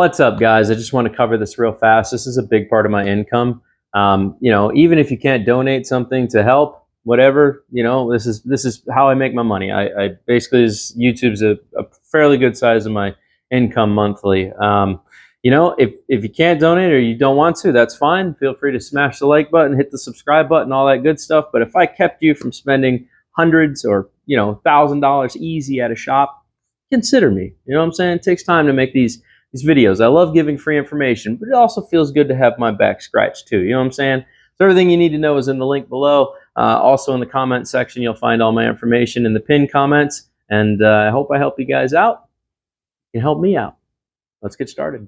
What's up, guys? I just want to cover this real fast. This is a big part of my income. Even if you can't donate something to help, whatever, this is how I make my money. I basically, YouTube's a fairly good size of my income monthly. If you can't donate or you don't want to, that's fine. Feel free to smash the like button, hit the subscribe button, all that good stuff. But if I kept you from spending hundreds or $1,000 easy at a shop, consider me. You know what I'm saying? It takes time to make these videos. I love giving free information, but it also feels good to have my back scratched too. You know what I'm saying? So everything you need to know is in the link below. Also in the comment section, you'll find all my information in the pinned comments. And I hope I help you guys out. You can help me out. Let's get started.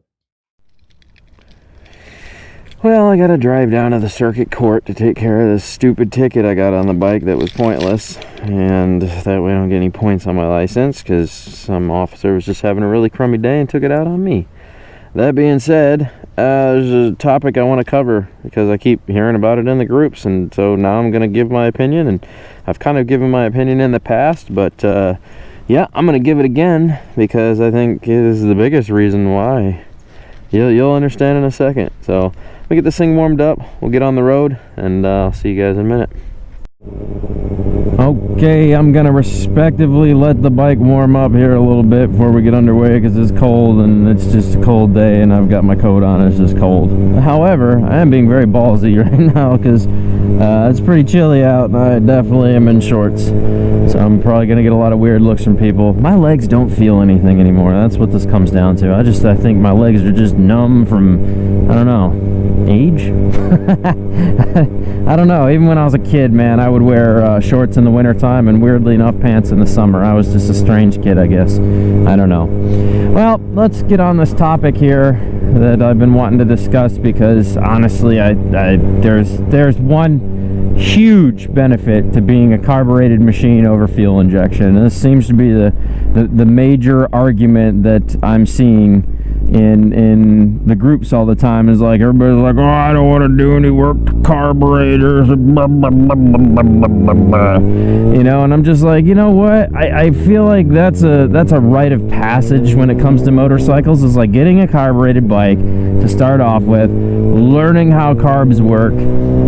Well, I gotta drive down to the circuit court to take care of this stupid ticket I got on the bike that was pointless, and that way I don't get any points on my license because some officer was just having a really crummy day and took it out on me. That being said, there's a topic I want to cover because I keep hearing about it in the groups, and so now I'm gonna give my opinion, and I've kind of given my opinion in the past, but yeah, I'm gonna give it again because I think it is the biggest reason why. You'll understand in a second. So we get this thing warmed up, we'll get on the road, and I'll see you guys in a minute. Okay, I'm gonna respectively let the bike warm up here a little bit before we get underway because it's cold and it's just a cold day and I've got my coat on. It's just cold. However, I am being very ballsy right now because it's pretty chilly out and I definitely am in shorts, so I'm probably gonna get a lot of weird looks from people. My legs don't feel anything anymore. That's what this comes down to. I think my legs are just numb from, I don't know, age. I don't know. Even when I was a kid, man, I would wear shorts in the wintertime and weirdly enough pants in the summer. I was just a strange kid, I guess. I don't know. Well, let's get on this topic here that I've been wanting to discuss because honestly, there's one huge benefit to being a carbureted machine over fuel injection. And this seems to be the major argument that I'm seeing in the groups all the time. Is like everybody's like, oh, I don't want to do any work to carburetors, and I'm just like, you know what, I feel like that's a rite of passage when it comes to motorcycles. Is like getting a carbureted bike to start off with, learning how carbs work,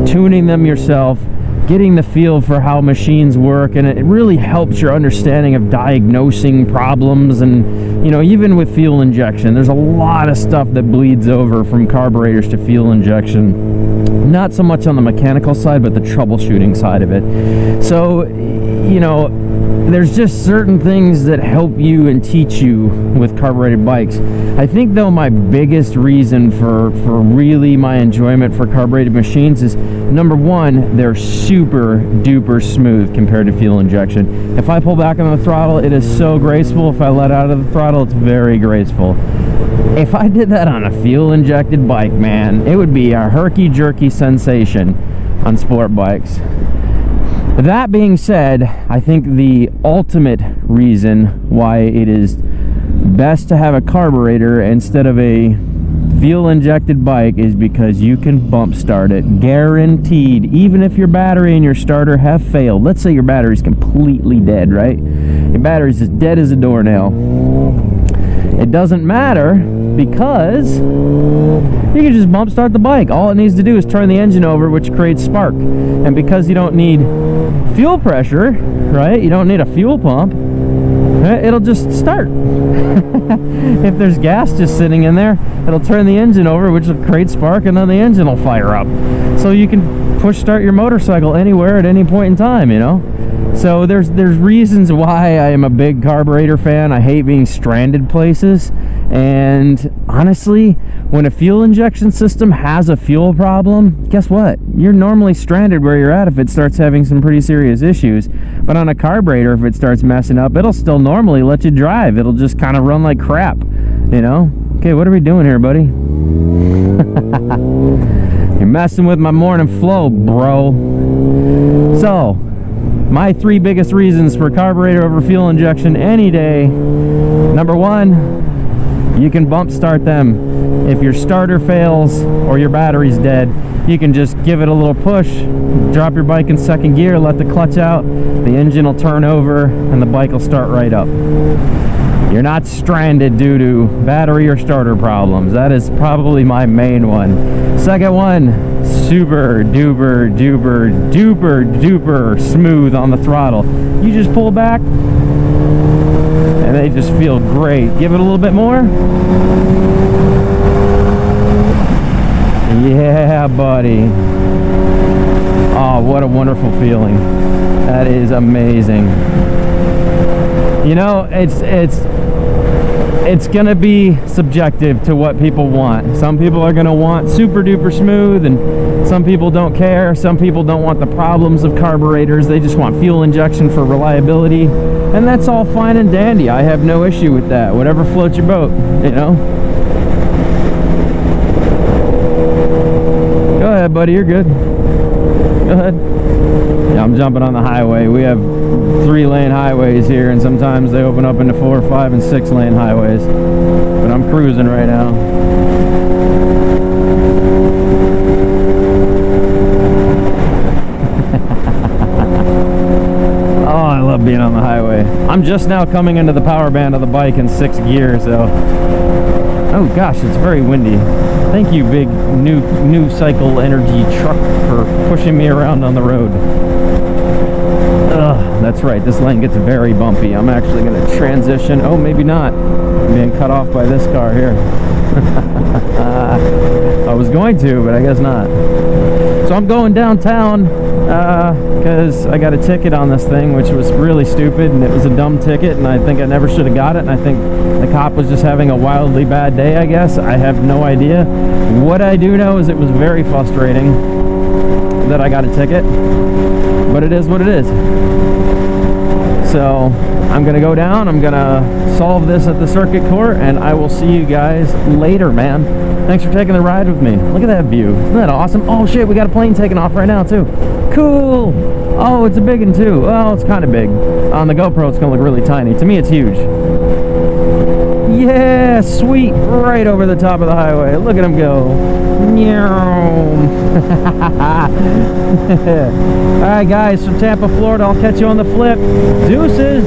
tuning them yourself, getting the feel for how machines work, and it really helps your understanding of diagnosing problems. And even with fuel injection, there's a lot of stuff that bleeds over from carburetors to fuel injection, not so much on the mechanical side but the troubleshooting side of it. So there's just certain things that help you and teach you with carbureted bikes. I think though my biggest reason for really my enjoyment for carbureted machines is, number one, they're super duper smooth compared to fuel injection. If I pull back on the throttle, it is so graceful. If I let out of the throttle, it's very graceful. If I did that on a fuel injected bike, man, it would be a herky-jerky sensation on sport bikes. That being said, I think the ultimate reason why it is best to have a carburetor instead of a fuel injected bike is because you can bump start it, guaranteed. Even if your battery and your starter have failed, let's say your battery's completely dead, right? Your battery's as dead as a doornail. It doesn't matter because you can just bump start the bike. All it needs to do is turn the engine over, which creates spark. And because you don't need fuel pressure, right? You don't need a fuel pump. It'll just start. If there's gas just sitting in there, it'll turn the engine over, which will create spark, and then the engine will fire up. So you can push start your motorcycle anywhere at any point in time, So there's reasons why I am a big carburetor fan. I hate being stranded places. And honestly, when a fuel injection system has a fuel problem, guess what? You're normally stranded where you're at if it starts having some pretty serious issues. But on a carburetor, if it starts messing up, it'll still normally let you drive. It'll just kind of run like crap, Okay, what are we doing here, buddy? You're messing with my morning flow, bro. So, my three biggest reasons for carburetor over fuel injection any day. Number one, you can bump start them. If your starter fails or your battery's dead, you can just give it a little push, drop your bike in second gear, let the clutch out, the engine will turn over, and the bike will start right up. You're not stranded due to battery or starter problems. That is probably my main one. Second one, super duper duper duper duper smooth on the throttle. You just pull back and they just feel great. Give it a little bit more. Yeah, buddy. Oh, what a wonderful feeling. That is amazing. You know, it's gonna be subjective to what people want. Some people are gonna want super duper smooth, and some people don't care. Some people don't want the problems of carburetors. They just want fuel injection for reliability, and that's all fine and dandy. I have no issue with that. Whatever floats your boat, you know. Go ahead, buddy, you're good. Go ahead. Yeah, I'm jumping on the highway. We have 3-lane highways here, and sometimes they open up into 4, 5, and 6-lane highways. But I'm cruising right now. Oh, I love being on the highway. I'm just now coming into the power band of the bike in 6th gear, so... Oh gosh, it's very windy. Thank you, big new cycle energy truck, for pushing me around on the road. Ugh, that's right, this lane gets very bumpy. I'm actually going to transition. Oh, maybe not. I'm being cut off by this car here. I was going to, but I guess not. So I'm going downtown because I got a ticket on this thing, which was really stupid, and it was a dumb ticket, and I think I never should have got it, and I think the cop was just having a wildly bad day, I guess. I have no idea. What I do know is it was very frustrating that I got a ticket, but it is what it is. So I'm gonna go down, I'm gonna solve this at the circuit court, and I will see you guys later, man. Thanks for taking the ride with me. Look at that view. Isn't that awesome? Oh shit, we got a plane taking off right now too. Cool. Oh, it's a big one too. Well, it's kind of big. On the GoPro, it's gonna look really tiny. To me, it's huge. Yeah, sweet. Right over the top of the highway. Look at him go. All right, guys, from Tampa, Florida, I'll catch you on the flip. Deuces.